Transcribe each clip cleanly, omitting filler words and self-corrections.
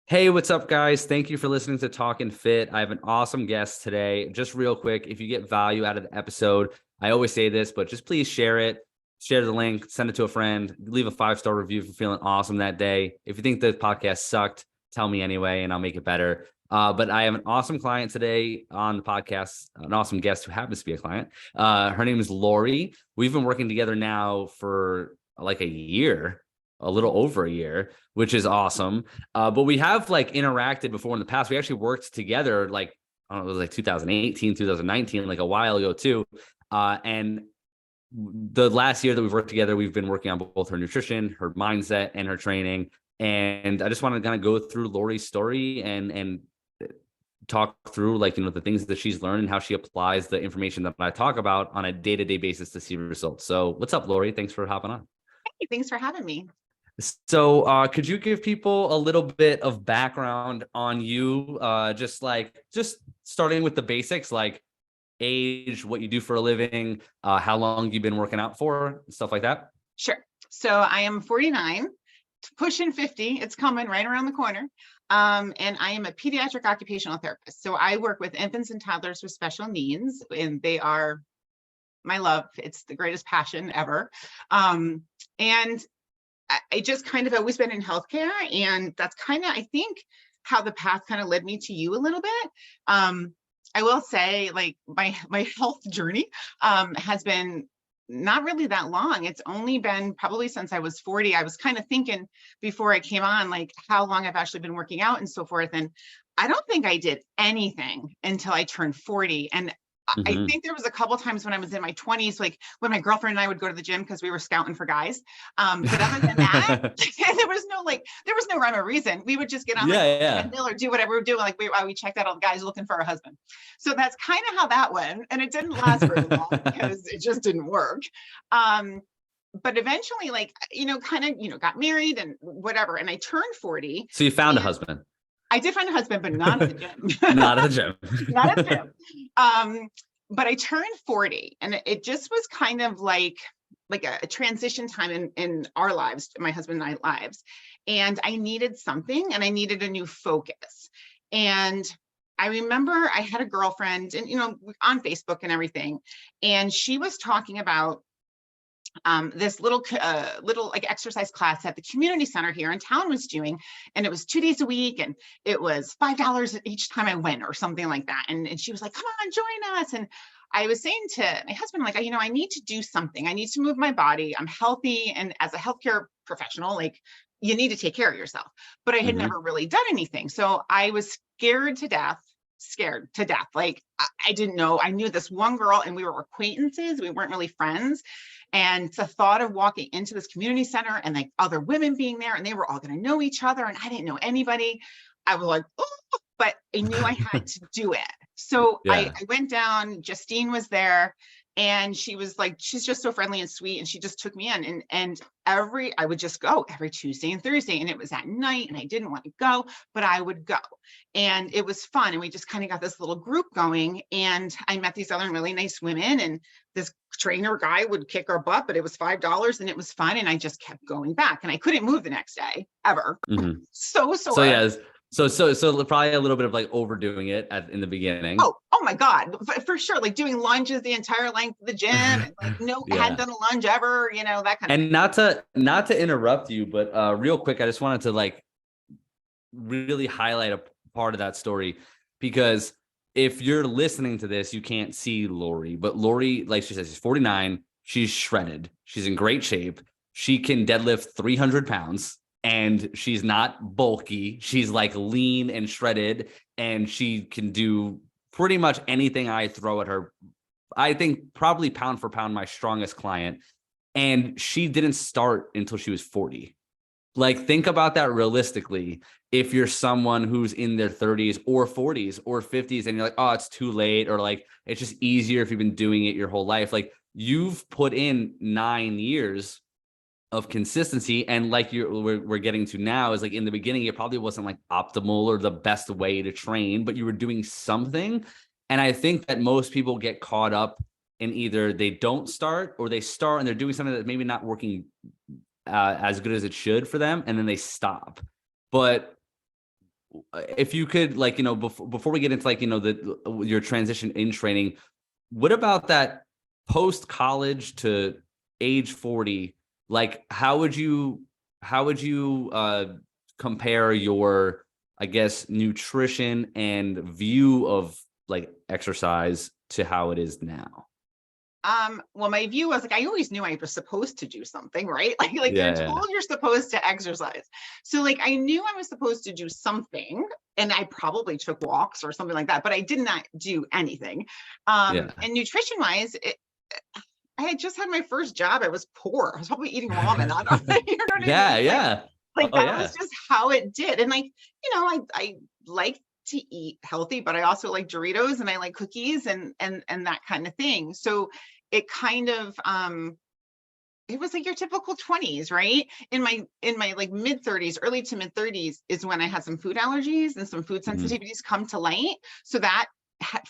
Hey, what's up, guys? Thank you for listening to Talkin' Fit. I have an awesome guest today. Just real quick, if you get value out of the episode, I always say this, but just please share it. Share the link, send it to a friend, leave a 5-star review if you're feeling awesome that day. If you think the podcast sucked, tell me anyway, and I'll make it better. But I have an awesome client today on the podcast, an awesome guest who happens to be a client. Her name is Lori. We've been working together now for like a year, a little over a year, which is awesome. But we have like interacted before in the past. We actually worked together like, I don't know, it was like 2018, 2019, like a while ago too. And the last year that we've worked together, we've been working on both her nutrition, her mindset, and her training. And I just want to kind of go through Lori's story and talk through like, the things that she's learned and how she applies the information that I talk about on a day-to-day basis to see results. So what's up, Lori? Thanks for hopping on. Hey, thanks for having me. So could you give people a little bit of background on you? Just starting with the basics, like age, what you do for a living, how long you've been working out for, stuff like that. Sure. So I am 49, pushing 50. It's coming right around the corner. And I am a pediatric occupational therapist. So I work with infants and toddlers with special needs, and they are my love. It's the greatest passion ever. And I just kind of always been in healthcare, and that's kind of, I think, how the path kind of led me to you a little bit. I will say, like, my health journey has been not really that long. It's only been probably since I was 40. I was kind of thinking before I came on, like, how long I've actually been working out and so forth. And I don't think I did anything until I turned 40. And I think there was a couple times when I was in my 20s, like when my girlfriend and I would go to the gym because we were scouting for guys. But other than that, there was no rhyme or reason. We would just get on or do whatever we were doing. Like we checked out all the guys looking for a husband. So that's kind of how that went. And it didn't last very long because it just didn't work. But eventually, got married and whatever. And I turned 40. So you found a husband. I did find a husband, but not at the gym. Not at the gym. Not at the gym. But I turned 40, and it just was kind of like a transition time in our lives, my husband and I lives. And I needed something, and I needed a new focus. And I remember I had a girlfriend, and on Facebook and everything, and she was talking about this little like exercise class that the community center here in town was doing, and it was 2 days a week, and it was $5 each time I went or something like that. And she was like, "Come on, join us." And I was saying to my husband, like, I need to do something. I need to move my body. I'm healthy, and as a healthcare professional, like, you need to take care of yourself. But I had never really done anything, so I was scared to death. Like, I didn't know. I knew this one girl, and we were acquaintances. We weren't really friends. And the thought of walking into this community center and like other women being there, and they were all going to know each other, and I didn't know anybody, I was like, oh, but I knew I had to do it. So I went down. Justine was there, and she was like, she's just so friendly and sweet, and she just took me in. And I would just go every Tuesday and Thursday, and it was at night, and I didn't want to go, but I would go, and it was fun. And we just kind of got this little group going, and I met these other really nice women, and this trainer guy would kick our butt, but it was $5, and it was fun. And I just kept going back, and I couldn't move the next day ever. So yes. So probably a little bit of like overdoing it in the beginning. Oh my God, for sure. Like doing lunges the entire length of the gym, and like hadn't done a lunge ever, that kind of thing. And not to interrupt you, but real quick, I just wanted to like really highlight a part of that story, because if you're listening to this, you can't see Lori, but Lori, like she says, she's 49. She's shredded. She's in great shape. She can deadlift 300 pounds. And she's not bulky. She's like lean and shredded, and she can do pretty much anything I throw at her. I think probably pound for pound, my strongest client. And she didn't start until she was 40. Like, think about that realistically. If you're someone who's in their 30s or 40s or 50s, and you're like, oh, it's too late, or like, it's just easier if you've been doing it your whole life. Like, you've put in 9 years of consistency, and like we're getting to now is like, in the beginning, it probably wasn't like optimal or the best way to train, but you were doing something. And I think that most people get caught up in either they don't start, or they start and they're doing something that's maybe not working as good as it should for them, and then they stop. But if you could, like, before we get into, like, your transition in training, what about that post college to age 40? Like, how would you compare your, I guess, nutrition and view of like exercise to how it is now? Well, my view was like, I always knew I was supposed to do something, right? Like you're Yeah, told you're supposed to exercise. So like I knew I was supposed to do something, and I probably took walks or something like that, but I did not do anything. yeah, And nutrition wise, I had just had my first job. I was poor. I was probably eating ramen. I don't, you know what I yeah, mean? yeah. Like Oh that was yeah. just how it did. And like, I like to eat healthy, but I also like Doritos and I like cookies and that kind of thing. So it kind of it was like your typical 20s, right? In my like mid 30s, early to mid 30s is when I had some food allergies and some food Mhm, sensitivities come to light. So that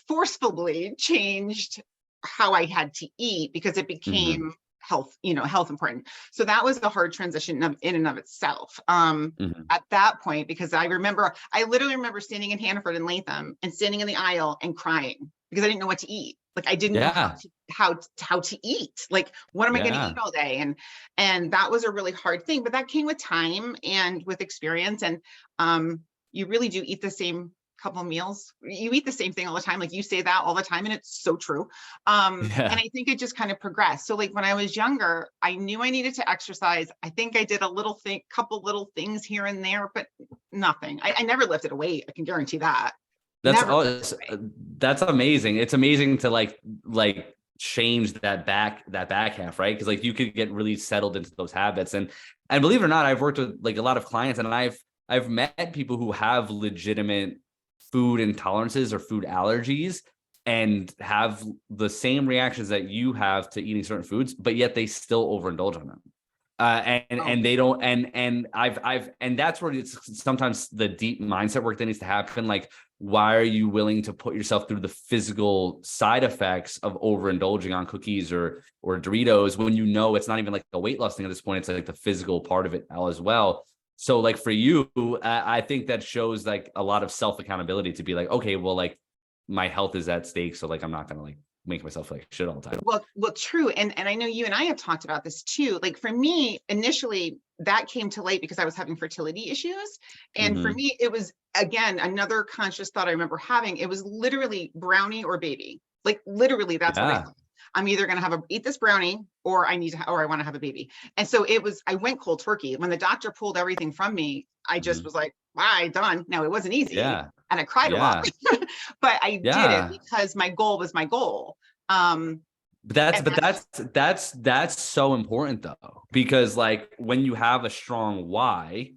forcefully changed how I had to eat because it mhm, became health important. So that was a hard transition in and of itself. mhm. At that point, because I literally remember standing in Hannaford and Latham and standing in the aisle and crying because I didn't know what to eat. Like I didn't know Yeah, how to eat. Like what am I going to eat yeah. all day? And that was a really hard thing, but that came with time and with experience. And you really do eat the same couple of meals. You eat the same thing all the time. Like you say that all the time, and it's so true. And Yeah. I think it just kind of progressed. So like when I was younger, I knew I needed to exercise. I think I did couple little things here and there, but nothing. I never lifted a weight. I can guarantee that. That's Never all. lifted a weight. That's amazing. It's amazing to like change that back half, right? Because like you could get really settled into those habits, and believe it or not, I've worked with like a lot of clients, and I've met people who have legitimate food intolerances or food allergies and have the same reactions that you have to eating certain foods, but yet they still overindulge on them. And Oh, they don't, and and that's where it's sometimes the deep mindset work that needs to happen. Like, why are you willing to put yourself through the physical side effects of overindulging on cookies or Doritos when you know it's not even like a weight loss thing at this point? It's like the physical part of it as well. So like for you, I think that shows like a lot of self accountability to be like, okay, well, like my health is at stake, so like I'm not gonna like make myself like shit all the time. well, true. And I know you and I have talked about this too. Like for me, initially that came to light because I was having fertility issues. And for Hmm. me, it was again another conscious thought I remember having. It was literally brownie or baby. Like literally, that's what I Yeah. thought. I'm either going to eat this brownie or or I want to have a baby. And so I went cold turkey. When the doctor pulled everything from me, I just Hmm. was like, bye, done. No, it wasn't easy. Yeah. And I cried a lot, Yeah. but I did it Yeah. because my goal was my goal. Um, But that's and but that's that's so important though, because like when you have a strong why,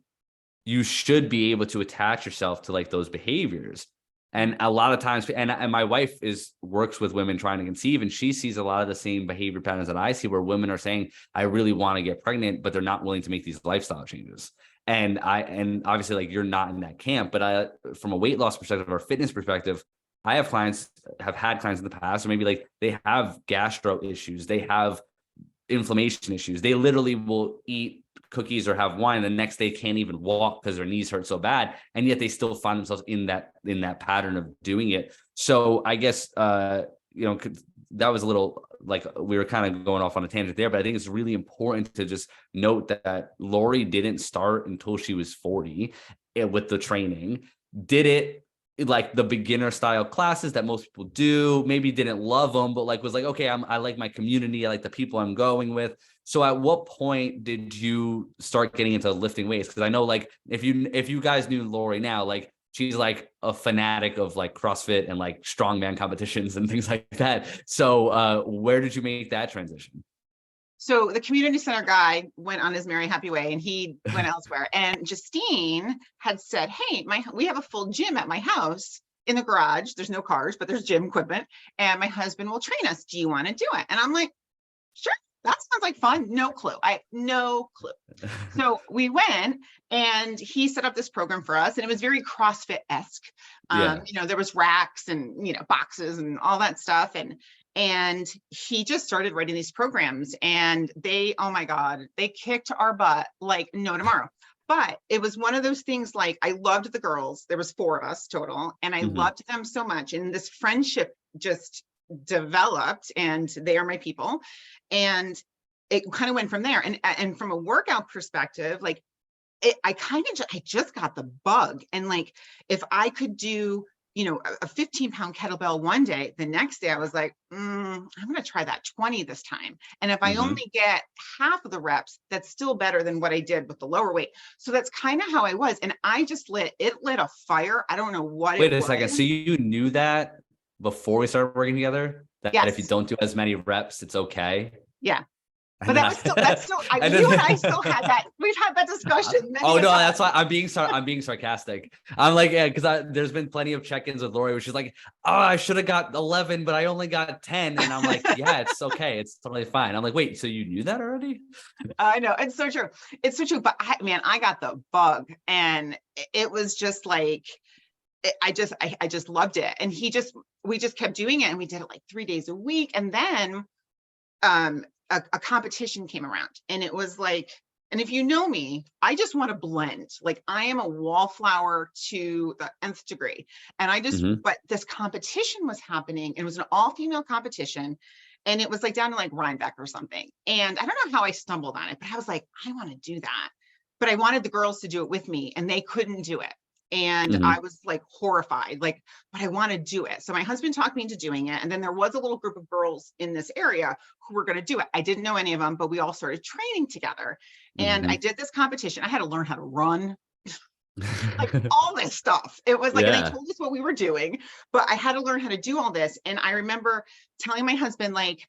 you should be able to attach yourself to like those behaviors. And a lot of times, and my wife works with women trying to conceive, and she sees a lot of the same behavior patterns that I see, where women are saying, "I really want to get pregnant," but they're not willing to make these lifestyle changes. And obviously, like you're not in that camp, but from a weight loss perspective or fitness perspective, I have had clients in the past, or maybe like they have gastro issues, they have inflammation issues. They literally will eat cookies or have wine, and the next day can't even walk because their knees hurt so bad, and yet they still find themselves in that pattern of doing it. So I guess that was a little like we were kind of going off on a tangent there, but I think it's really important to just note that Lori didn't start until she was 40 with the training. Did it like the beginner style classes that most people do, maybe didn't love them, but like was like, okay, I like my community, I like the people I'm going with. So at what point did you start getting into lifting weights? Because I know like if you guys knew Lori now, like she's like a fanatic of like CrossFit and like strongman competitions and things like that. So where did you make that transition? so the community center guy went on his merry happy way and he went elsewhere. And Justine had said, hey, we have a full gym at my house in the garage. There's no cars, but there's gym equipment. And my husband will train us. Do you want to do it? And I'm like, sure, that sounds like fun. No clue. I have no clue. So we went and he set up this program for us and it was very CrossFit-esque. Yeah. There was racks and, boxes and all that stuff. And he just started writing these programs and oh my God, they kicked our butt like no tomorrow. But it was one of those things, like, I loved the girls. There was 4 of us total, and I Mhm. loved them so much. And this friendship just developed, and they are my people. And it kind of went from there. And from a workout perspective, like, I kind of I just got the bug. And like, if I could do, a 15-pound kettlebell one day, the next day I was like, I'm going to try that 20 this time. And if I Mhm. only get half of the reps, that's still better than what I did with the lower weight. So that's kind of how I was. And I just lit a fire. I don't know what Wait it a second. So was. you knew that before we started working together, that if you Yes. don't do as many reps, it's okay. Yeah. And But then that's still, and you and I then still had that. We've had that discussion oh many a no, that's time. why I'm being sarcastic. I'm like, yeah, because there's been plenty of check-ins with Lori where she's like, oh, I should have got 11, but I only got 10. And I'm like, yeah, it's okay. It's totally fine. I'm like, wait, so you knew that already? I know, it's so true. It's so true. But I got the bug, and it was just like, I just loved it. And we just kept doing it, and we did it like 3 days a week. And then a competition came around, and it was like, and if you know me, I just want to blend. Like, I am a wallflower to the nth degree. And Mhm. but this competition was happening. It was an all-female competition. And it was like down to like Rhinebeck or something. And I don't know how I stumbled on it, but I was like, I want to do that. But I wanted the girls to do it with me, and they couldn't do it. And I Mhm. was like horrified, like, but I want to do it. So my husband talked me into doing it. And then there was a little group of girls in this area who were going to do it. I didn't know any of them, but we all started training together. And I Mhm. did this competition. I had to learn how to run, like all this stuff. It was like, and they Yeah. told us what we were doing, but I had to learn how to do all this. And I remember telling my husband, like,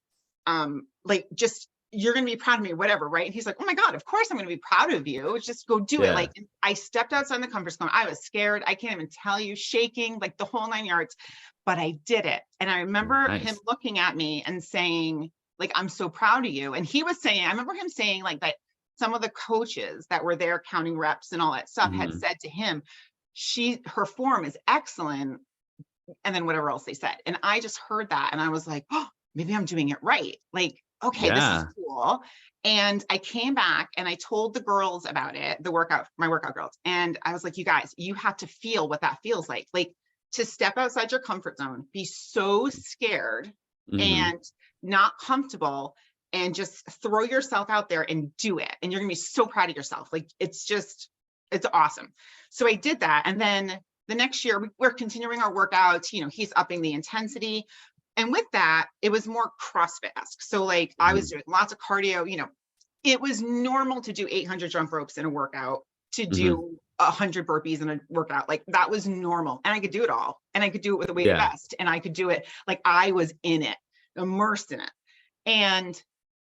just, you're going to be proud of me, whatever. Right. And he's like, oh my God, of course I'm going to be proud of you. Just go do it. Yeah. Like, I stepped outside the comfort zone. I was scared. I can't even tell you, shaking, like the whole 9 yards, but I did it. And I remember him Nice. looking at me and saying, like, I'm so proud of you. And he was saying, I remember him saying like that some of the coaches that were there counting reps and all that stuff had Mhm. said to him, her form is excellent. And then whatever else they said. And I just heard that, and I was like, oh, maybe I'm doing it right. Like, okay, this is Yeah. cool. And I came back and I told the girls about it, my workout girls. And I was like, you guys, you have to feel what that feels like to step outside your comfort zone, be so scared Mhm. and not comfortable, and just throw yourself out there and do it. And you're gonna be so proud of yourself. Like, it's awesome. So I did that. And then the next year we're continuing our workouts, he's upping the intensity. And with that, it was more CrossFit-esque. So like, I was Mhm. doing lots of cardio. It was normal to do 800 jump ropes in a workout, to Mhm. do 100 burpees in a workout. Like, that was normal. And I could do it all. And I could do it with a weighted Yeah. vest. And I could do it like I was in it, immersed in it. And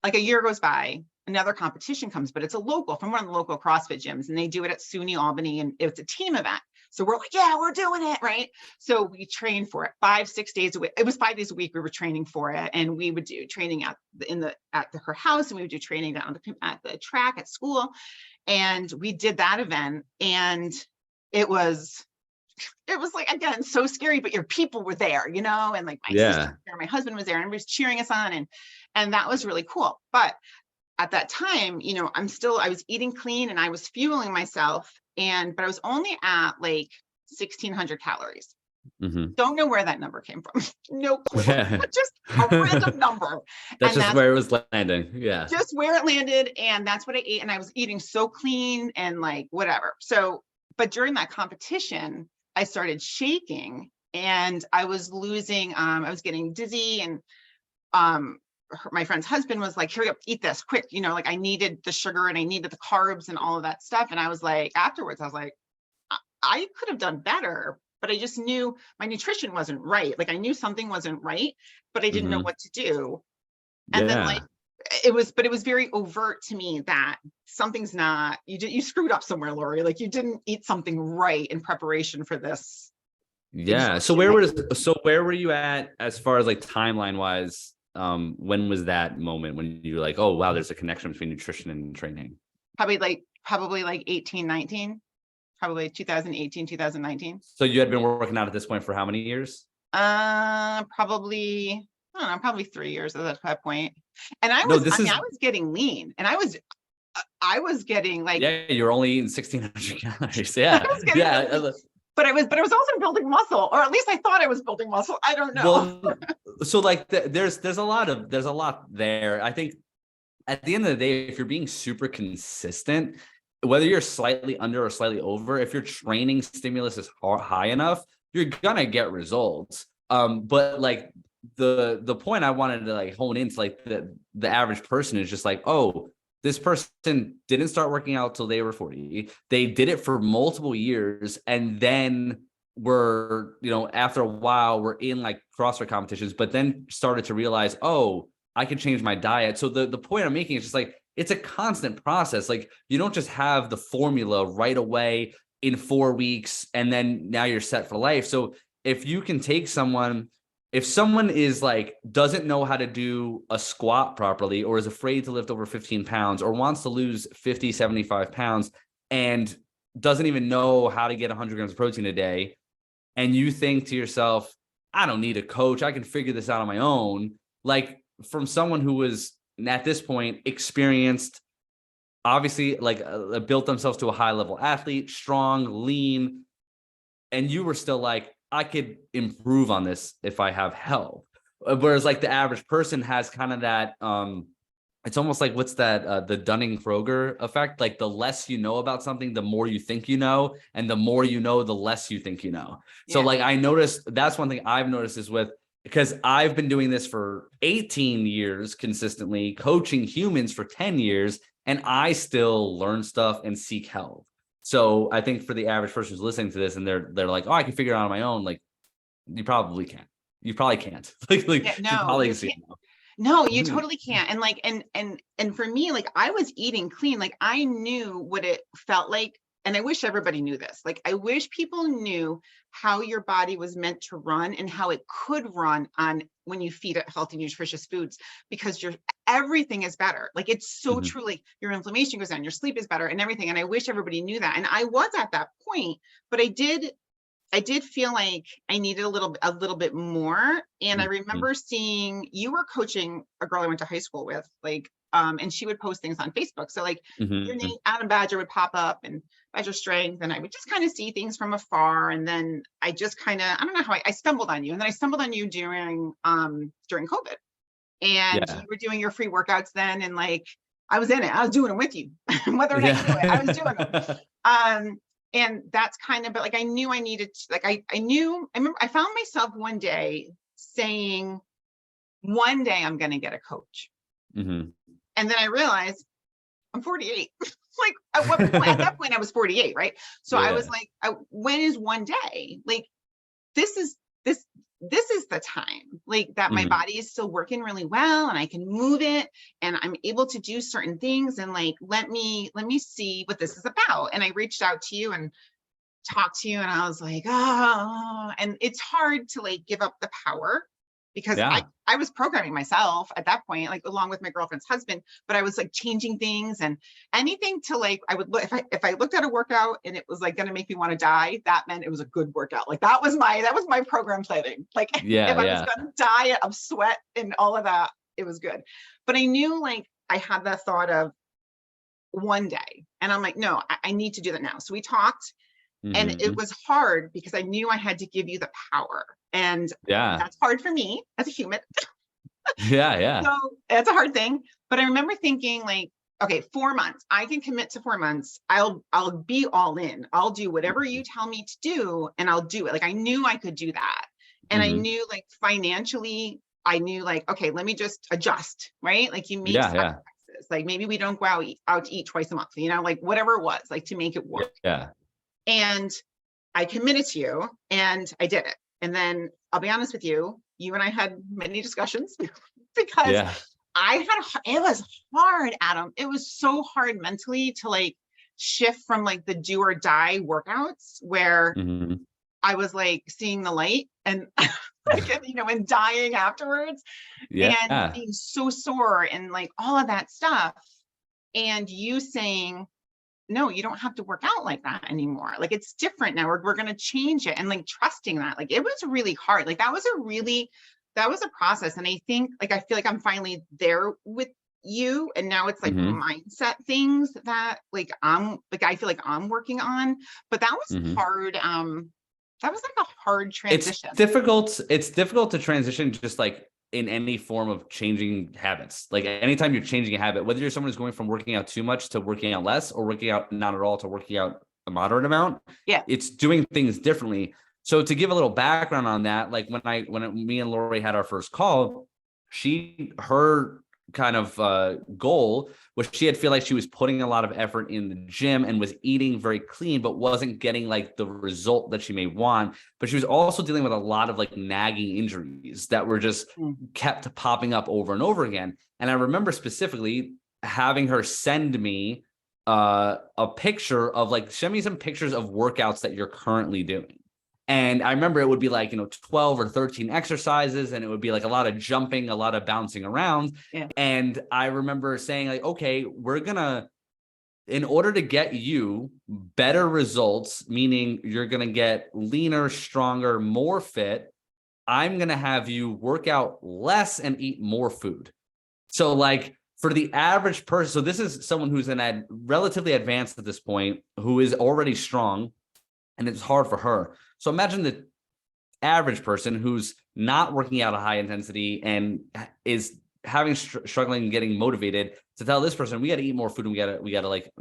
like, a year goes by, another competition comes, but it's a local, from one of the local CrossFit gyms, and they do it at SUNY Albany, and it's a team event. So we're like, yeah, we're doing it, right? So we trained for it 5-6 days a week. It was 5 days a week we were training for it, and we would do training her house, and we would do training down at the track at school. And we did that event, and it was like, again, so scary, but your people were there, and like my sister Yeah. was there, my husband was there, and everybody's cheering us on, and that was really cool. But at that time, I was eating clean and I was fueling myself, but I was only at like 1,600 calories. Mhm. Don't know where that number came from. No clue, Yeah. but just a random number. That's And just that's where it was landing. Yeah. just where it landed. And that's what I ate. And I was eating so clean and like whatever. So, but during that competition, I started shaking, and I was losing, I was getting dizzy, and my friend's husband was like, hurry up, eat this quick. Like, I needed the sugar and I needed the carbs and all of that stuff. And I was like, afterwards, I was like, I could have done better, but I just knew my nutrition wasn't right. Like, I knew something wasn't right, but I didn't know Mhm. what to do. And then like, Yeah. it was very overt to me that something's not, you screwed up somewhere, Lori. Like, you didn't eat something right in preparation for this Yeah. exertion that you were So where were you at as far as like timeline wise? When was that moment when you were like, oh wow, there's a connection between nutrition and training? probably like 18, 19, probably 2018, 2019. So you had been working out at this point for how many years? Probably, I don't know, probably 3 years at that point. And No, this I is was getting lean, and I was I was getting like, Yeah, you're only eating 1,600 calories. I Yeah, was getting yeah. but I was also building muscle, or at least I thought I was building muscle. I don't know. Well, so like there's a lot there. I think at the end of the day, if you're being super consistent, whether you're slightly under or slightly over, if your training stimulus is high enough, you're gonna get results. But like the point I wanted to like hone into like the average person is just like, oh, this person didn't start working out till they were 40. They did it for multiple years, and then after a while, we're in like CrossFit competitions, but then started to realize, oh, I could change my diet. So the point I'm making is just like, it's a constant process. Like you don't just have the formula right away in 4 weeks and then now you're set for life. So if you can take someone, if someone is like, doesn't know how to do a squat properly, or is afraid to lift over 15 pounds, or wants to lose 50, 75 pounds and doesn't even know how to get 100 grams of protein a day, and you think to yourself, I don't need a coach, I can figure this out on my own. Like from someone who was at this point experienced, obviously like built themselves to a high level athlete, strong, lean, and you were still like, I could improve on this if I have help. Whereas like the average person has kind of that, it's almost like, what's that, the Dunning-Kruger effect? Like the less you know about something, the more you think you know, and the more you know, the less you think you know. So like I noticed, that's one thing I've noticed is because I've been doing this for 18 years consistently, coaching humans for 10 years, and I still learn stuff and seek help. So I think for the average person who's listening to this and they're like, oh, I can figure it out on my own. Like you probably can't. You probably can't. Yeah, you no, probably you see. can't. No, you totally can't. And like, and for me, like I was eating clean. Like I knew what it felt like. And I wish everybody knew this. Like I wish people knew how your body was meant to run and how it could run on when you feed it healthy, nutritious foods, because everything is better. Like it's so true. Like your inflammation goes down, your sleep is better and everything. And I wish everybody knew that. And I was at that point, but I did feel like I needed a little bit more. And I remember seeing you were coaching a girl I went to high school with, like, and she would post things on Facebook. So like your name, Adam Badger, would pop up and Badger Strength. And I would just kind of see things from afar. And then I just kind of, I don't know how I stumbled on you. And then I stumbled on you during COVID. And you were doing your free workouts then. And like, I was in it, I was doing them with you, whether or not you knew it, I was doing them. And that's kind of, but like, I knew I needed to, like, I remember I found myself one day saying, one day I'm going to get a coach. And then I realized I'm 48. Like at that point I was 48. Right. So I was like, when is one day? Like, this is the time, like that my body is still working really well and I can move it and I'm able to do certain things. And like, let me see what this is about. And I reached out to you and talked to you and I was like, oh, and it's hard to like give up the power because I was programming myself at that point, like along with my girlfriend's husband, but I was like changing things and anything to like, I would look, if I looked at a workout and it was like going to make me want to die, that meant it was a good workout. Like that was my program planning. Like if I was going to die of sweat and all of that, it was good. But I knew like I had that thought of one day and I'm like, no, I need to do that now. So we talked. And it was hard because I knew I had to give you the power. And that's hard for me as a human. So that's a hard thing. But I remember thinking like, okay, 4 months, I can commit to 4 months. I'll be all in. I'll do whatever you tell me to do and I'll do it. Like I knew I could do that. And I knew like financially, I knew like, okay, let me just adjust, right? Like you make sacrifices. Like maybe we don't go out to eat twice a month, you know, like whatever it was, like to make it work. And I committed to you and I did it. And then I'll be honest with you, you and I had many discussions because it was hard, Adam. It was so hard mentally to like shift from like the do or die workouts where I was like seeing the light and like, you know, and dying afterwards and being so sore and like all of that stuff. And you saying, no, you don't have to work out like that anymore. Like it's different now. We're going to change it. And like trusting that, like it was really hard. Like that was a process. And I think like, I feel like I'm finally there with you, and now it's like Mhm. mindset things that like I feel like I'm working on, but that was Mhm. hard. That was like a hard It's transition. difficult. It's difficult to transition just like in any form of changing habits. Like anytime you're changing a habit, whether you're someone who's going from working out too much to working out less or working out not at all to working out a moderate amount, Yeah. it's doing things differently. So to give a little background on that, like me and Lori had our first call, her kind of goal was she had feel like she was putting a lot of effort in the gym and was eating very clean, but wasn't getting like the result that she may want. But she was also dealing with a lot of like nagging injuries that were just kept popping up over and over again. And I remember specifically having her send me a picture of like, send me some pictures of workouts that you're currently doing. And I remember it would be like, 12 or 13 exercises, and it would be like a lot of jumping, a lot of bouncing around. Yeah. And I remember saying like, okay, in order to get you better results, meaning you're going to get leaner, stronger, more fit, I'm going to have you work out less and eat more food. So like for the average person, so this is someone who's relatively advanced at this point, who is already strong, and it's hard for her. So imagine the average person who's not working out a high intensity and is struggling getting motivated to tell this person, we got to eat more food, and we got to like,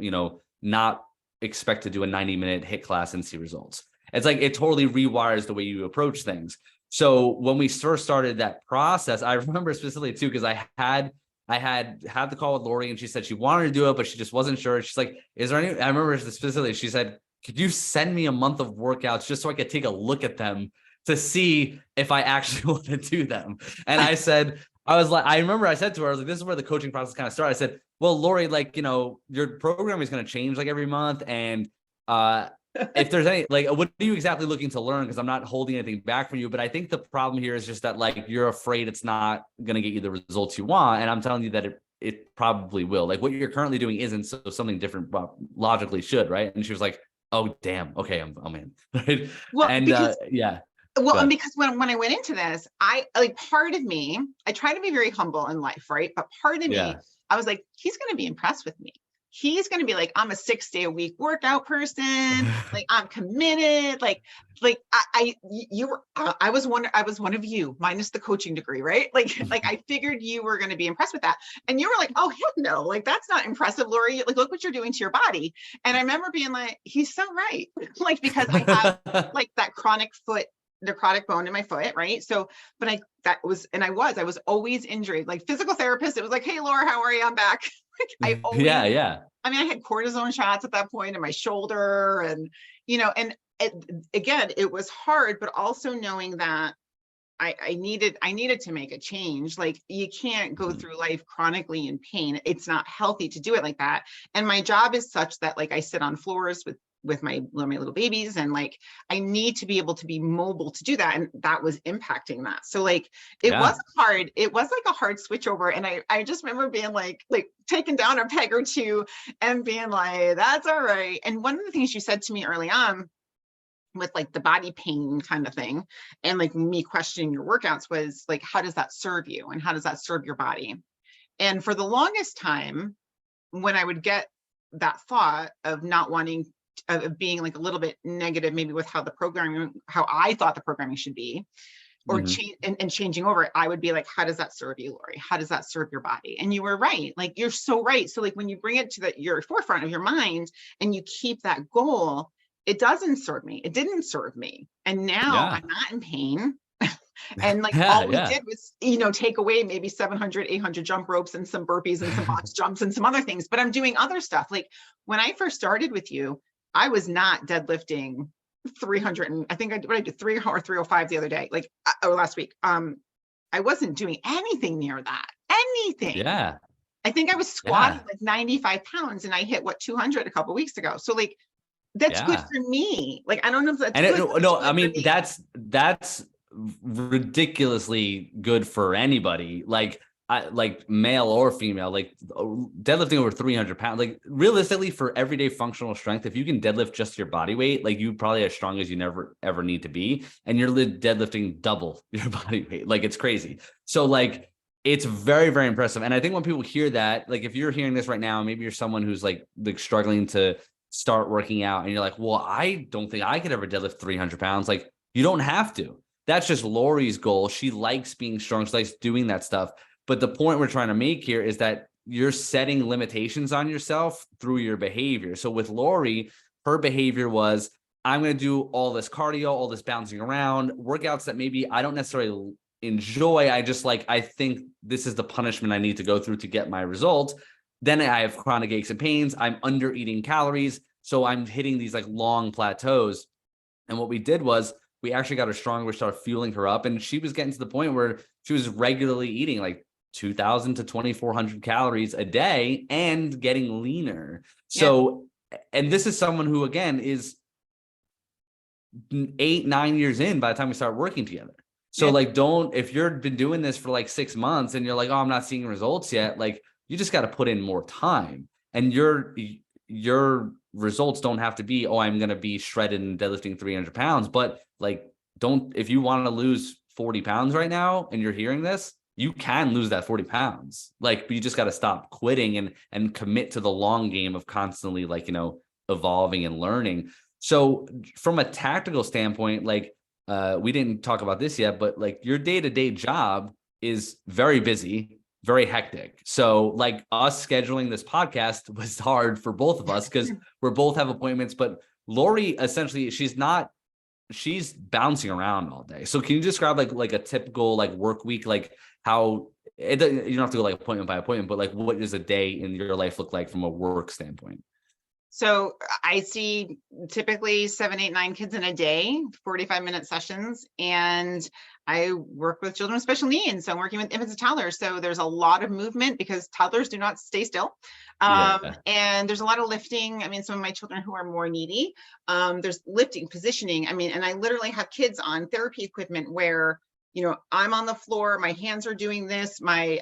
not expect to do a 90-minute HIIT class and see results. It's like it totally rewires the way you approach things. So when we first started that process, I remember specifically too, because I had the call with Lori, and she said she wanted to do it, but she just wasn't sure. She's like, is there any, I remember specifically, she said, could you send me a month of workouts just so I could take a look at them to see if I actually want to do them? And I said, I remember I said to her, I was like, this is where the coaching process kind of started. I said, well, Lori, like, your program is going to change like every month. And if there's any, like, what are you exactly looking to learn? Because I'm not holding anything back from you. But I think the problem here is just that, like, you're afraid it's not going to get you the results you want. And I'm telling you that it probably will. Like, what you're currently doing isn't, so something different logically should, right? And she was like, oh, damn. Okay, I'm in. Right. Well, And because yeah. well, and because when I went into this, I like part of me, I try to be very humble in life, right? But part of me, Yeah. I was like, he's going to be impressed with me. He's going to be like, I'm a 6-day-a-week workout person. Like I'm committed. I was one of you minus the coaching degree, right? Like I figured you were going to be impressed with that. And you were like, oh, heck no, like that's not impressive, Lori. Like, look what you're doing to your body. And I remember being like, he's so right. Like, because I have like that necrotic bone in my foot, right? So, but I was always injured. Like physical therapist, it was like, hey, Laura, how are you? I'm back. Like Yeah. I mean, I had cortisone shots at that point in my shoulder, and again, it was hard, but also knowing that I needed to make a change. Like you can't go through life chronically in pain. It's not healthy to do it like that. And my job is such that like I sit on floors with my little babies, and like I need to be able to be mobile to do that, and that was impacting that. So like it was hard. It was like a hard switch over, and I just remember being like taking down a peg or two and being like, that's all right. And one of the things you said to me early on with like the body pain kind of thing, and like me questioning your workouts, was like, how does that serve you, and how does that serve your body? And for the longest time, when I would get that thought of not wanting, of being like a little bit negative, maybe with how I thought the programming should be, or change and changing over it, I would be like, how does that serve you, Lori? How does that serve your body? And you were right. Like, you're so right. So like when you bring it to your forefront of your mind and you keep that goal, it doesn't serve me. It didn't serve me. And now I'm not in pain. And like all we did was, take away maybe 700, 800 jump ropes and some burpees and some box jumps and some other things, but I'm doing other stuff. Like when I first started with you, I was not deadlifting 300. And I think I did 3 or 305 the other day, or last week. I wasn't doing anything near that, anything. Yeah. I think I was squatting like 95 pounds, and I hit 200 a couple of weeks ago. So like, that's good for me. Like, I don't know if that's good. I mean, that's ridiculously good for anybody. Like male or female, like deadlifting over 300 pounds, like realistically for everyday functional strength, if you can deadlift just your body weight, like you probably as strong as you never ever need to be. And you're deadlifting double your body weight. Like it's crazy. So like, It's very, very impressive. And I think when people hear that, like if you're hearing this right now, maybe you're someone who's like struggling to start working out and you're like, well, I don't think I could ever deadlift 300 pounds. Like you don't have to. That's just Lori's goal. She likes being strong. She likes doing that stuff. But the point we're trying to make here is that you're setting limitations on yourself through your behavior. So with Lori, her behavior was, I'm going to do all this cardio, all this bouncing around, workouts that maybe I don't necessarily enjoy. I think this is the punishment I need to go through to get my results. Then I have chronic aches and pains. I'm under eating calories. So I'm hitting these like long plateaus. And what we did was we actually got her stronger. We started fueling her up. And she was getting to the point where she was regularly eating like 2,000 to 2,400 calories a day and getting leaner. So, and this is someone who, again, is 8-9 years in by the time we start working together. So like, if you've been doing this for like 6 months and you're like, oh, I'm not seeing results yet, like you just got to put in more time, and your results don't have to be, oh, I'm going to be shredded and deadlifting 300 pounds. But like, if you want to lose 40 pounds right now and you're hearing this, you can lose that 40 pounds. Like, but you just got to stop quitting and commit to the long game of constantly like, evolving and learning. So from a tactical standpoint, like, we didn't talk about this yet, but like your day-to-day job is very busy, very hectic. So like us scheduling this podcast was hard for both of us because we both have appointments, but Lori, essentially, she's bouncing around all day. So can you describe like a typical like work week, like how you don't have to go like appointment by appointment, but like what does a day in your life look like from a work standpoint? So I see typically 7, 8, 9 kids in a day, 45-minute sessions, and I work with children with special needs. So I'm working with infants and toddlers. So there's a lot of movement because toddlers do not stay still. And there's a lot of lifting. I mean, some of my children who are more needy, there's lifting, positioning. I mean, and I literally have kids on therapy equipment where I'm on the floor, my hands are doing this, my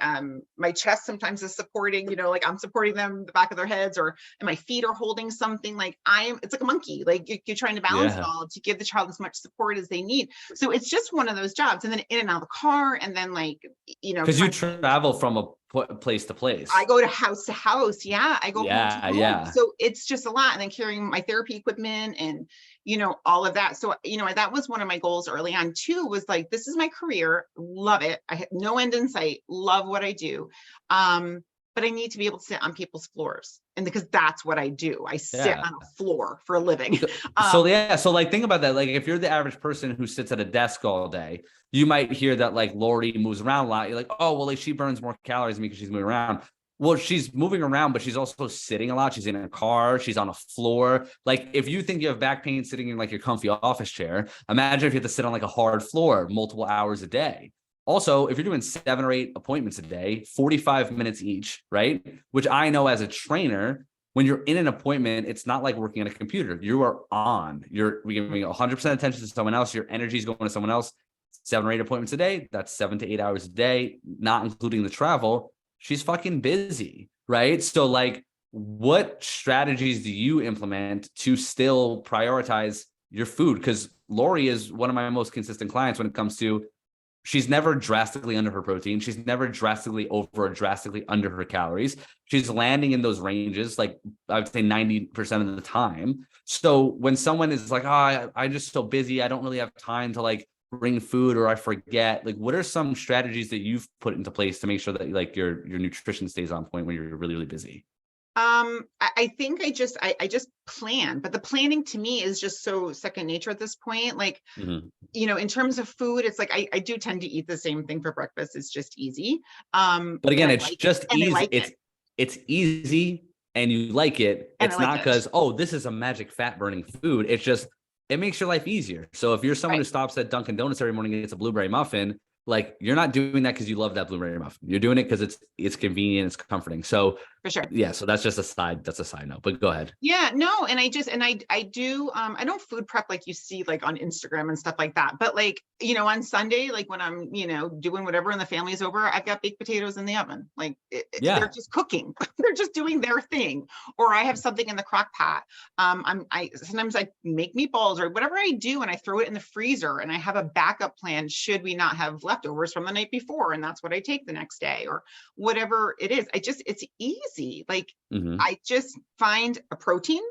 chest sometimes is supporting, like I'm supporting them, the back of their heads, and my feet are holding something. Like it's like a monkey, like you're trying to balance it all to give the child as much support as they need. So it's just one of those jobs. And then in and out of the car, and then like, because you travel from a place to place. I go to house to house. Yeah. I go home to home. So it's just a lot. And then carrying my therapy equipment and, all of that. So, that was one of my goals early on too, was like, this is my career. Love it. I have no end in sight. Love what I do. But I need to be able to sit on people's floors. And because that's what I do. I sit on a floor for a living. So like, think about that. Like if you're the average person who sits at a desk all day, you might hear that like Lori moves around a lot. You're like, oh, well, like she burns more calories than me because she's moving around. Well, she's moving around, but she's also sitting a lot. She's in a car. She's on a floor. Like if you think you have back pain sitting in like your comfy office chair, imagine if you have to sit on like a hard floor multiple hours a day. Also, if you're doing 7 or 8 appointments a day, 45 minutes each, right? Which I know as a trainer, when you're in an appointment, it's not like working on a computer. You are on. You're giving 100% attention to someone else. Your energy is going to someone else. 7 or 8 appointments a day. That's 7 to 8 hours a day, not including the travel. She's fucking busy, right? So like, what strategies do you implement to still prioritize your food? Because Lori is one of my most consistent clients when it comes to, she's never drastically under her protein. She's never drastically over or drastically under her calories. She's landing in those ranges, like I would say 90% of the time. So when someone is like, oh, I'm just so busy, I don't really have time to like bring food, or I forget, like what are some strategies that you've put into place to make sure that like your nutrition stays on point when you're really, really busy? I think I just plan, but the planning to me is just so second nature at this point. Like, in terms of food, it's like, I do tend to eat the same thing for breakfast. It's just easy. But again, it's just easy. It's easy and you like it. It's not because, oh, this is a magic fat burning food. It's just, it makes your life easier. So if you're someone who stops at Dunkin' Donuts every morning and gets a blueberry muffin, like you're not doing that because you love that blueberry muffin. You're doing it because it's convenient, it's comforting. So for sure. Yeah. So that's just a side note, but go ahead. Yeah, no. And I do, I don't food prep like you see like on Instagram and stuff like that. But like, on Sunday, like when I'm, doing whatever and the family's over, I've got baked potatoes in the oven. Like they're just cooking. They're just doing their thing. Or I have something in the crock pot. Sometimes I make meatballs or whatever I do, and I throw it in the freezer and I have a backup plan should we not have leftovers. leftovers from the night before, and that's what I take the next day, or whatever it is. It's easy. Like, I just find a protein,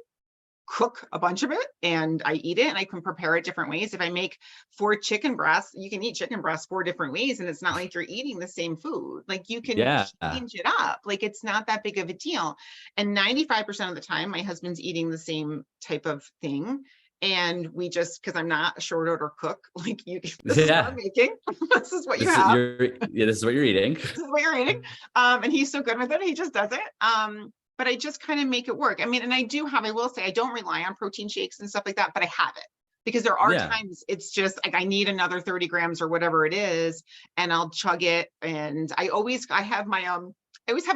cook a bunch of it, and I eat it, and I can prepare it different ways. If I make 4 chicken breasts, you can eat chicken breasts 4 different ways, and it's not like you're eating the same food. Like, you can change it up. Like, it's not that big of a deal. And 95% of the time, my husband's eating the same type of thing. And we just, because I'm not a short order cook, like, this is what I'm making. This is what you have. This is what you're eating. This is what you're eating. And he's so good with it. He just does it. But I just kind of make it work. I mean, and I will say, I don't rely on protein shakes and stuff like that, but I have it, because there are times it's just like, I need another 30 grams or whatever it is, and I'll chug it. And I always have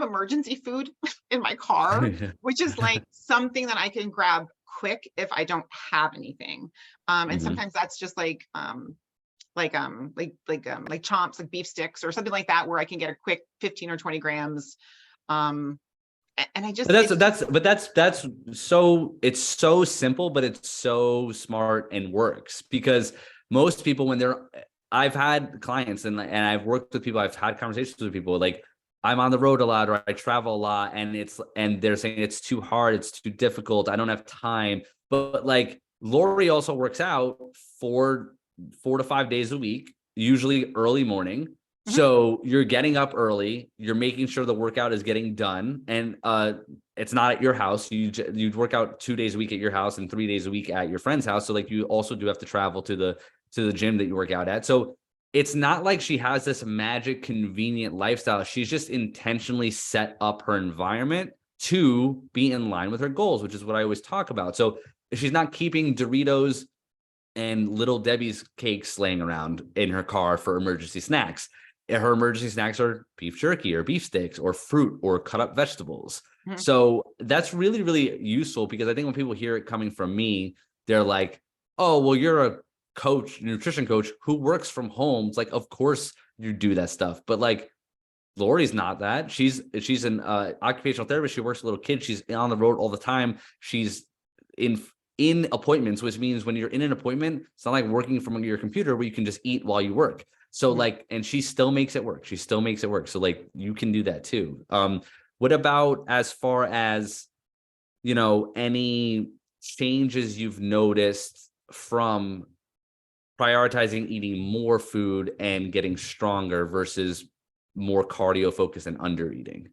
emergency food in my car, which is like something that I can grab quick if I don't have anything. And sometimes that's just like chomps, like beef sticks or something like that, where I can get a quick 15 or 20 grams. And I just, that's so, it's so simple, but it's so smart and works, because most people, when I've had clients and I've worked with people, I've had conversations with people, like, I'm on the road a lot, or I travel a lot, and they're saying it's too hard, it's too difficult, I don't have time. But like, Lori also works out 4 to 5 days a week, usually early morning. So you're getting up early, you're making sure the workout is getting done, and it's not at your house. You'd work out 2 days a week at your house and 3 days a week at your friend's house. So like, you also do have to travel to the gym that you work out at. So it's not like she has this magic convenient lifestyle. She's just intentionally set up her environment to be in line with her goals, which is what I always talk about. So if she's not keeping Doritos and Little Debbie's cakes laying around in her car for emergency snacks, her emergency snacks are beef jerky or beef sticks or fruit or cut up vegetables. So that's really, really useful, because I think when people hear it coming from me, they're like, oh, well, you're a coach, nutrition coach who works from home. It's like, of course you do that stuff. But like, Lori's not that. She's an occupational therapist. She works with little kids. She's on the road all the time. She's in appointments, which means when you're in an appointment, it's not like working from your computer where you can just eat while you work. So like, and she still makes it work. So like, you can do that too. What about as far as, any changes you've noticed from prioritizing eating more food and getting stronger versus more cardio focused and under eating?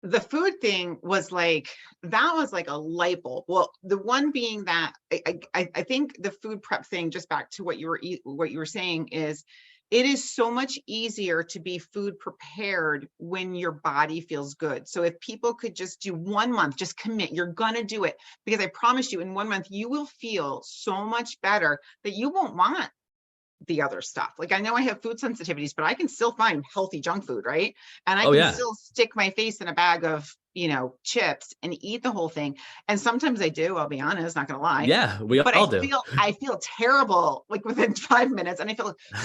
The food thing was like, that was like a light bulb. Well, the one being that I think the food prep thing, just back to what you were saying, is it is so much easier to be food prepared when your body feels good. So if people could just do 1 month, just commit, you're going to do it, because I promise you, in 1 month, you will feel so much better that you won't want the other stuff. Like, I know I have food sensitivities, but I can still find healthy junk food, right? And I can still stick my face in a bag of, chips and eat the whole thing. And sometimes I do, I'll be honest, not gonna lie. Yeah, we all do. I feel terrible, like, within 5 minutes, and I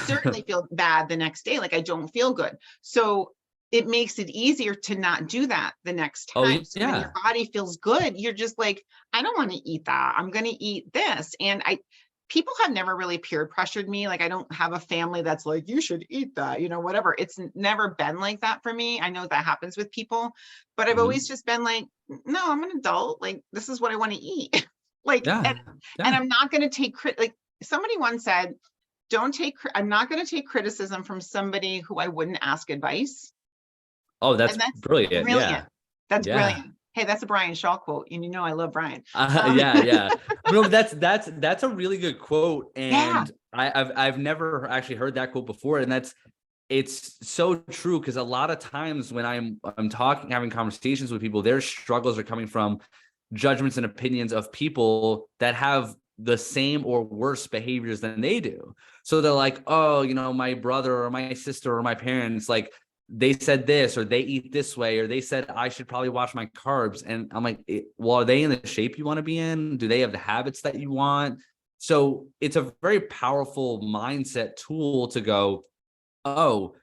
certainly feel bad the next day. Like, I don't feel good. So it makes it easier to not do that the next time. So when your body feels good, you're just like, I don't want to eat that. I'm going to eat this. And people have never really peer pressured me. Like, I don't have a family that's like, you should eat that, whatever. It's never been like that for me. I know that happens with people, but I've always just been like, no, I'm an adult. Like, this is what I want to eat. And I'm not going to take like somebody once said, I'm not going to take criticism from somebody who I wouldn't ask advice. Oh, that's brilliant. Yeah. That's brilliant. Hey, that's a Brian Shaw quote, and I love Brian. No, that's a really good quote, and I've never actually heard that quote before, and it's so true, because a lot of times when I'm having conversations with people, their struggles are coming from judgments and opinions of people that have the same or worse behaviors than they do. So they're like, oh, my brother or my sister or my parents, like, they said this, or they eat this way, or they said I should probably watch my carbs. And I'm like, well, are they in the shape you want to be in? Do they have the habits that you want? So it's a very powerful mindset tool to go, oh,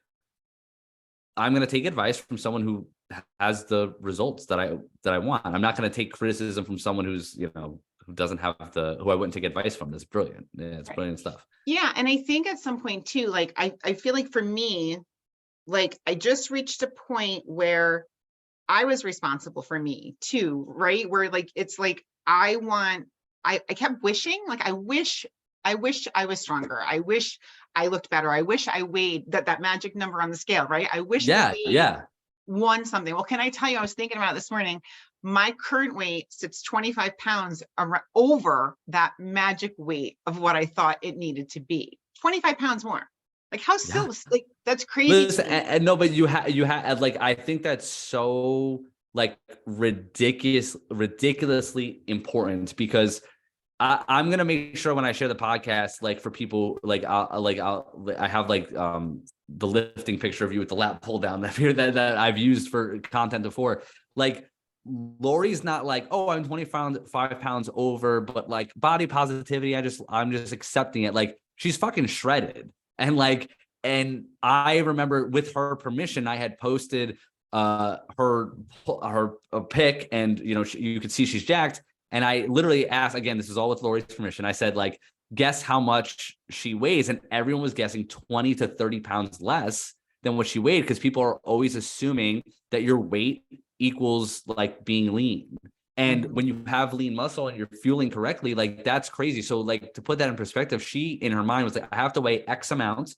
I'm going to take advice from someone who has the results that I want. I'm not going to take criticism from someone who's, who doesn't have who I wouldn't take advice from. That's brilliant. Yeah, it's Right. brilliant stuff. Yeah. And I think at some point too, like, I feel like for me, like, I just reached a point where I was responsible for me too, right? Where like, it's like, I kept wishing, like, I wish I was stronger. I wish I looked better. I wish I weighed that magic number on the scale, right? I wish I Yeah, weighed yeah. one something. Well, can I tell you, I was thinking about it this morning. My current weight sits 25 pounds over that magic weight of what I thought it needed to be. 25 pounds more. Like, how Yeah. silly, like, that's crazy to Listen, me. and no, but you have like, I think that's so like ridiculously important, because I'm gonna make sure when I share the podcast, like for people, like I have like the lifting picture of you with the lat pull down that I've used for content before. Like, Lori's not like, oh, I'm 25 pounds over, but like body positivity, I'm just accepting it. Like, she's fucking shredded. And like, and I remember with her permission, I had posted her a pic, and you could see she's jacked. And I literally asked, again, this is all with Lori's permission. I said, like, guess how much she weighs. And everyone was guessing 20 to 30 pounds less than what she weighed, because people are always assuming that your weight equals like being lean. And Mhm. when you have lean muscle and you're fueling correctly, like, that's crazy. So like, to put that in perspective, she in her mind was like, I have to weigh X amount.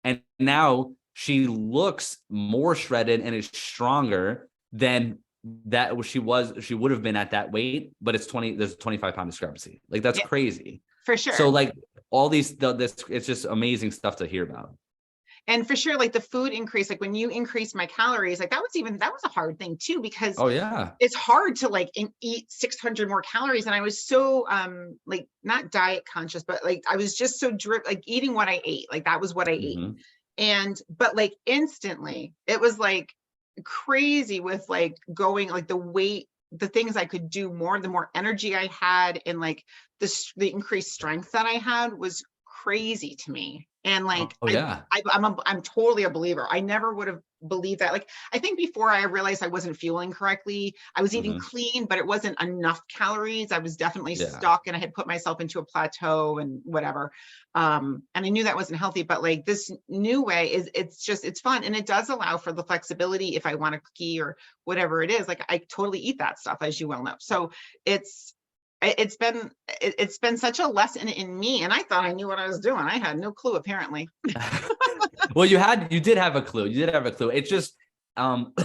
And now she looks more shredded and is stronger than that she would have been at that weight, but there's a 25-pound discrepancy. Like, that's Yeah, crazy. for So sure. like, all this, it's just amazing stuff to hear about. And for sure, like the food increase, like when you increase my calories, like that was a hard thing too, because Oh yeah. it's hard to like eat 600 more calories. And I was so like, not diet conscious, but like I was just so like eating what I ate, like that was what I ate. Mm-hmm. And but like instantly it was like crazy with like going, like the weight, the things I could do more, the more energy I had, and like the increased strength that I had was crazy to me. And like Oh yeah. I'm totally a believer. I never would have believed that. Like, I think before I realized I wasn't fueling correctly, I was eating Mm-hmm. clean, but it wasn't enough calories. I was definitely Yeah. stuck, and I had put myself into a plateau and whatever. And I knew that wasn't healthy, but like this new way it's fun, and it does allow for the flexibility. If I want a cookie or whatever it is, like I totally eat that stuff, as you well know. So it's it's been such a lesson in me, and I thought I knew what I was doing. I had no clue, apparently. Well, you did have a clue. You did have a clue. It's just, um,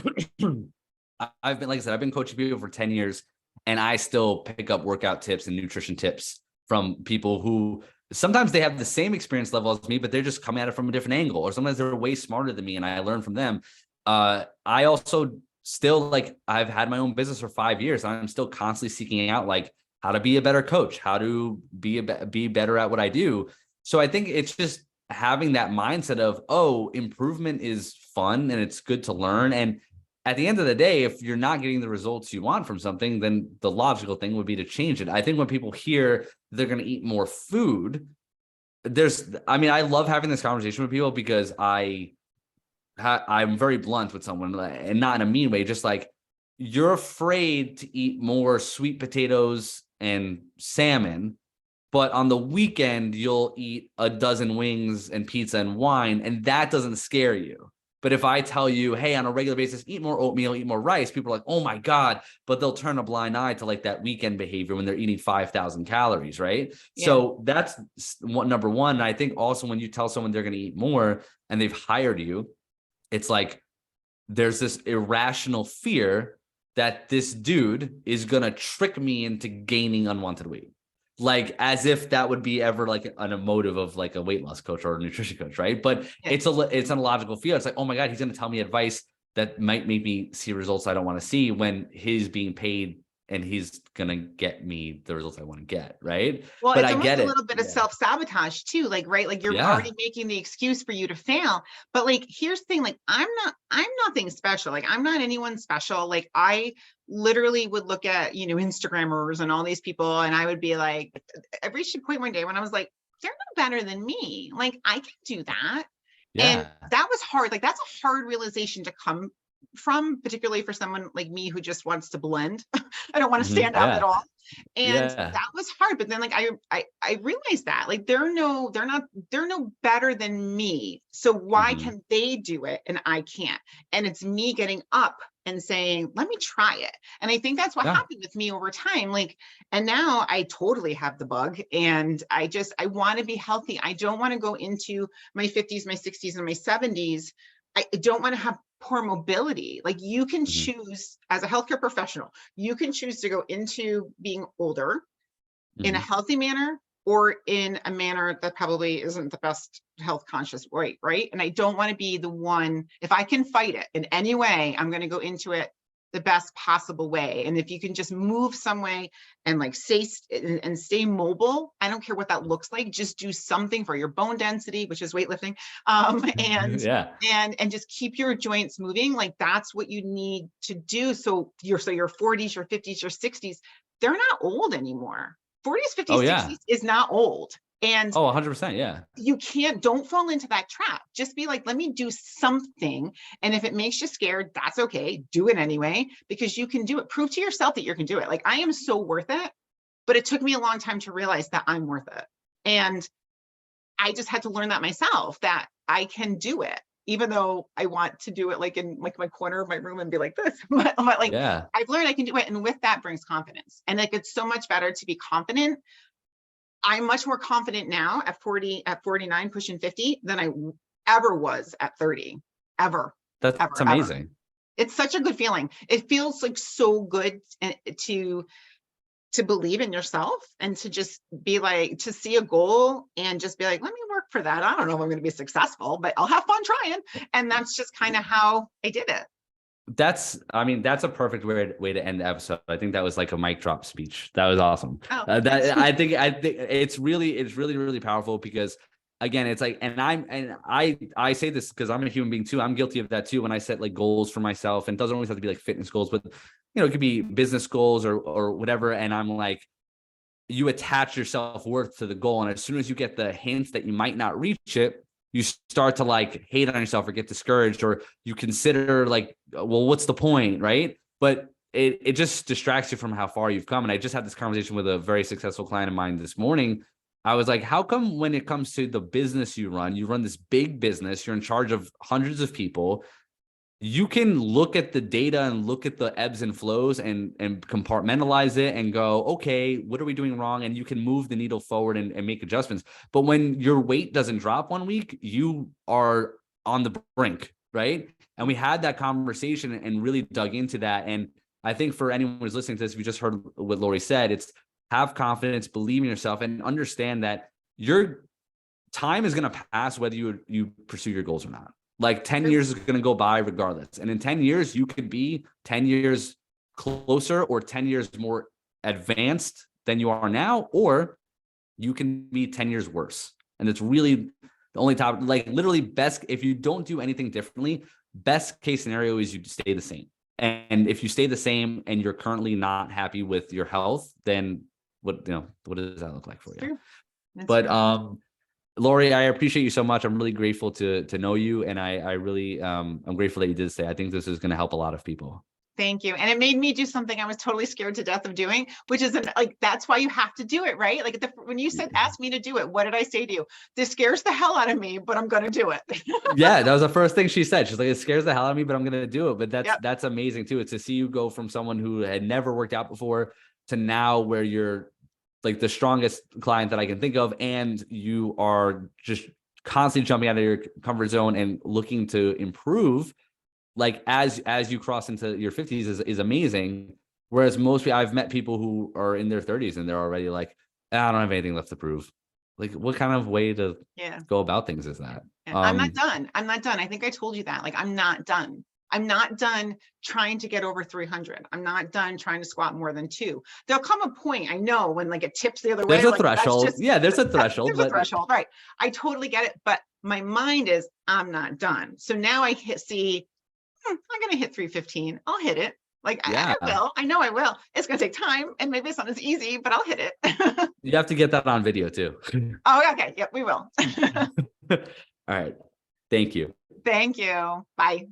I've been, like I said, I've been coaching people for 10 years, and I still pick up workout tips and nutrition tips from people who sometimes they have the same experience level as me, but they're just coming at it from a different angle, or sometimes they're way smarter than me and I learn from them. I also still, like, I've had my own business for 5 years, and I'm still constantly seeking out like how to be a better coach, how to be better at what I do. So I think it's just having that mindset of, oh, improvement is fun and it's good to learn. And at the end of the day, if you're not getting the results you want from something, then the logical thing would be to change it. I think when people hear they're going to eat more food, I love having this conversation with people, because I'm very blunt with someone, and not in a mean way, just like, you're afraid to eat more sweet potatoes and salmon, but on the weekend you'll eat a dozen wings and pizza and wine, and that doesn't scare you. But if I tell you, hey, on a regular basis, eat more oatmeal, eat more rice, people are like, oh my God, but they'll turn a blind eye to like that weekend behavior when they're eating 5,000 calories, right? Yeah. So that's number one. And I think also, when you tell someone they're going to eat more and they've hired you, it's like, there's this irrational fear that this dude is going to trick me into gaining unwanted weight. Like, as if that would be ever like an emotive of like a weight loss coach or a nutrition coach, right? But Yeah. it's an illogical fear. It's like, oh my God, he's going to tell me advice that might make me see results I don't want to see, when he's being paid and he's going to get me the results I want to get, right? Well, But it's I almost get a it. little bit of Yeah. self-sabotage too, like, right? Like you're Yeah. already making the excuse for you to fail. But like, here's the thing, like, I'm nothing special. Like, I'm not anyone special. Like, I literally would look at, Instagrammers and all these people, and I would be like, I reached a point one day when I was like, they're no better than me. Like, I can do that. And Yeah. that was hard. Like, that's a hard realization to come from, particularly for someone like me who just wants to blend. I don't want to stand out Yeah. at all. And Yeah. that was hard. But then like I realized that like they're no better than me. So why Mhm. can they do it and I can't? And it's me getting up and saying, let me try it. And I think that's what Yeah. happened with me over time. Like, and now I totally have the bug and I want to be healthy. I don't want to go into my 50s, my 60s, and my 70s. I don't want to have poor mobility. Like you can Mhm. choose as a healthcare professional, you can choose to go into being older in a Mhm. healthy manner or in a manner that probably isn't the best health conscious way, right? And I don't want to be the one, if I can fight it in any way, I'm going to go into it the best possible way. And if you can just move some way and like stay mobile, I don't care what that looks like, just do something for your bone density, which is weightlifting, and Yeah. and just keep your joints moving. Like that's what you need to do. So your 40s, your 50s, your 60s, they're not old anymore. 40s, Oh 50s, yeah. 60s is not old. And Oh, 100%. Yeah. don't fall into that trap. Just be like, let me do something. And if it makes you scared, that's okay. Do it anyway, because you can do it. Prove to yourself that you can do it. Like I am so worth it, but it took me a long time to realize that I'm worth it. And I just had to learn that myself, that I can do it, even though I want to do it like in like my corner of my room and be like this. But like Yeah. I've learned I can do it. And with that brings confidence. And like it's so much better to be confident. I'm much more confident now at 40, at 49, pushing 50 than I ever was at 30. Ever, That's ever, ever. amazing. It's such a good feeling. It feels like so good to believe in yourself and to just be like, to see a goal and just be like, let me work for that. I don't know if I'm going to be successful, but I'll have fun trying. And that's just kind of how I did it. I mean, that's a perfect way to end the episode. I think that was like a mic drop speech. That was awesome. Oh, That I think it's really powerful because again, it's like, and I say this because I'm a human being too. I'm guilty of that too. When I set like goals for myself, and it doesn't always have to be like fitness goals, but it could be business goals or whatever. And I'm like, you attach your self-worth to the goal. And as soon as you get the hints that you might not reach it, you start to like hate on yourself or get discouraged, or you consider like, well, what's the point? Right. But it just distracts you from how far you've come. And I just had this conversation with a very successful client of mine this morning. I was like, how come when it comes to the business you run this big business, you're in charge of hundreds of people, you can look at the data and look at the ebbs and flows and compartmentalize it and go, okay, what are we doing wrong? And you can move the needle forward and make adjustments. But when your weight doesn't drop one week, you are on the brink, right? And we had that conversation and really dug into that. And I think for anyone who's listening to this, if you just heard what Lori said, it's have confidence, believe in yourself, and understand that your time is going to pass whether you pursue your goals or not. Like 10 years is going to go by regardless. And in 10 years, you could be 10 years closer or 10 years more advanced than you are now, or you can be 10 years worse. And it's really the only top, like literally best, if you don't do anything differently, best case scenario is you stay the same. And if you stay the same and you're currently not happy with your health, then what does that look like for you? But Lori, I appreciate you so much. I'm really grateful to know you. And I really, I'm grateful that you did say, I think this is going to help a lot of people. Thank you. And it made me do something I was totally scared to death of doing, which is like, that's why you have to do it, right? Like when you said, ask me to do it, what did I say to you? This scares the hell out of me, but I'm going to do it. Yeah, that was the first thing she said. She's like, it scares the hell out of me, but I'm going to do it. But Yep. that's amazing too. It's to see you go from someone who had never worked out before to now where you're like the strongest client that I can think of. And you are just constantly jumping out of your comfort zone and looking to improve. Like as you cross into your 50s is amazing. Whereas most people, I've met people who are in their 30s and they're already like, I don't have anything left to prove. Like what kind of way to go about things is that? I'm not done. I'm not done. I think I told you that. Like, I'm not done. I'm not done trying to get over 300. I'm not done trying to squat more than 2. There'll come a point, I know, when like it tips the other way. There's a like, threshold. Yeah, there's a threshold. There's a threshold, right? I totally get it. But my mind is, I'm not done. So now I see, I'm going to hit 315. I'll hit it. Like, I will. I know I will. It's going to take time. And maybe it's not as easy, but I'll hit it. You have to get that on video too. Oh, okay. Yep, we will. All right. Thank you. Thank you. Bye.